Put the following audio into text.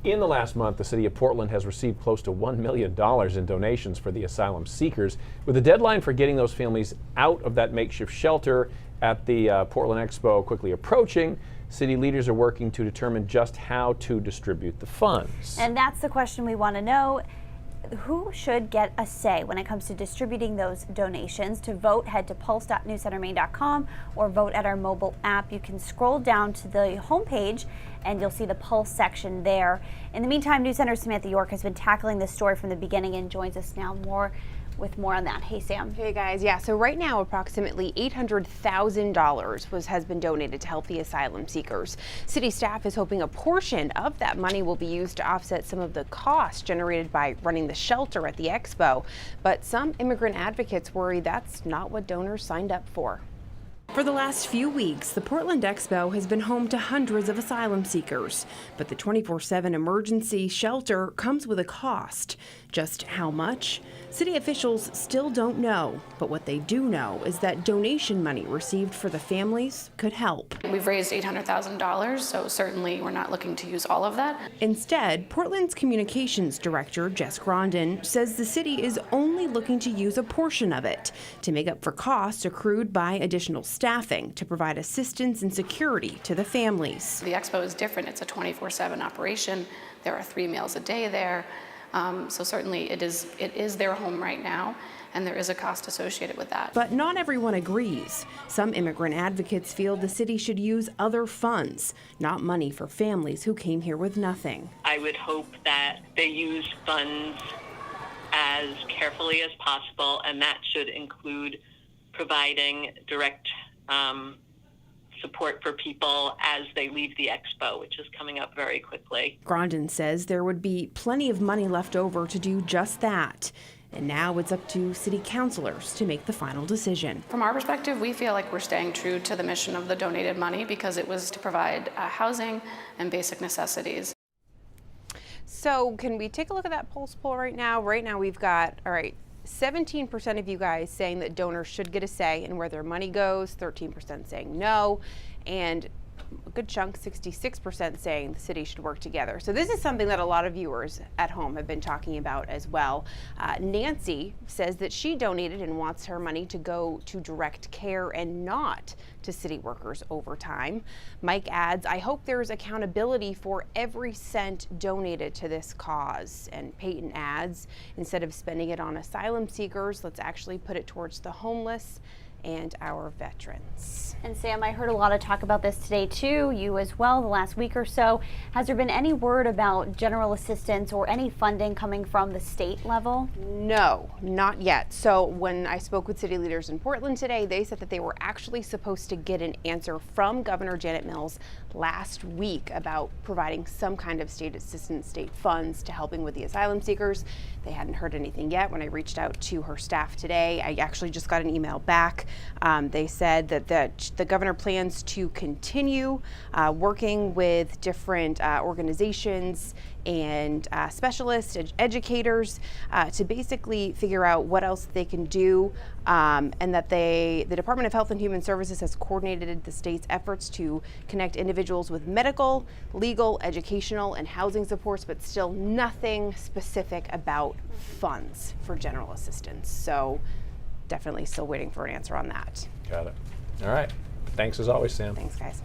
In the last month, the city of Portland has received close to $1 million in donations for the asylum seekers. With the deadline for getting those families out of that makeshift shelter at the Portland Expo quickly approaching, city leaders are working to determine just how to distribute the funds. And that's the question we want to know. Who should get a say when it comes to distributing those donations? To vote, head to pulse.newscentermaine.com or vote at our mobile app. You can scroll down to the homepage and you'll see the Pulse section there. In the meantime, News Center's Samantha York has been tackling this story from the beginning and joins us now with more on that. Hey, Sam. Hey, guys. Yeah, so right now approximately $800,000 has been donated to help the asylum seekers. City staff is hoping a portion of that money will be used to offset some of the costs generated by running the shelter at the Expo. But some immigrant advocates worry that's not what donors signed up for. For the last few weeks, the Portland Expo has been home to hundreds of asylum seekers, but the 24/7 emergency shelter comes with a cost. Just how much? City officials still don't know, but what they do know is that donation money received for the families could help. We've raised $800,000, so certainly we're not looking to use all of that. Instead, Portland's communications director, Jess Grondin, says the city is only looking to use a portion of it to make up for costs accrued by additional staffing to provide assistance and security to the families. The Expo is different. It's a 24/7 operation. There are 3 meals a day there. So certainly it is their home right now, and there is a cost associated with that. But not everyone agrees. Some immigrant advocates feel the city should use other funds, not money for families who came here with nothing. I would hope that they use funds as carefully as possible, and that should include providing direct support for people as they leave the Expo, which is coming up very quickly. Grondin says there would be plenty of money left over to do just that. And now it's up to city councilors to make the final decision. From our perspective, we feel like we're staying true to the mission of the donated money because it was to provide housing and basic necessities. So can we take a look at that Pulse poll right now? Right now we've got, 17% of you guys saying that donors should get a say in where their money goes, 13% saying no, and a good chunk, 66%, saying the city should work together. So this is something that a lot of viewers at home have been talking about as well. Nancy says that she donated and wants her money to go to direct care and not to city workers overtime. Mike adds, I hope there's accountability for every cent donated to this cause. And Peyton adds, instead of spending it on asylum seekers, let's actually put it towards the homeless and our veterans. And Sam, I heard a lot of talk about this today too, you as well, the last week or so. Has there been any word about general assistance or any funding coming from the state level? No, not yet. So when I spoke with city leaders in Portland today, they said that they were actually supposed to get an answer from Governor Janet Mills last week about providing some kind of state assistance, state funds to helping with the asylum seekers. They hadn't heard anything yet. When I reached out to her staff today, I actually just got an email back. They said that the governor plans to continue working with different organizations and specialists, educators, to basically figure out what else they can do, and that the Department of Health and Human Services has coordinated the state's efforts to connect individuals with medical, legal, educational, and housing supports, but still nothing specific about funds for general assistance. So definitely still waiting for an answer on that. Got it. All right. Thanks as always, Sam. Thanks, guys.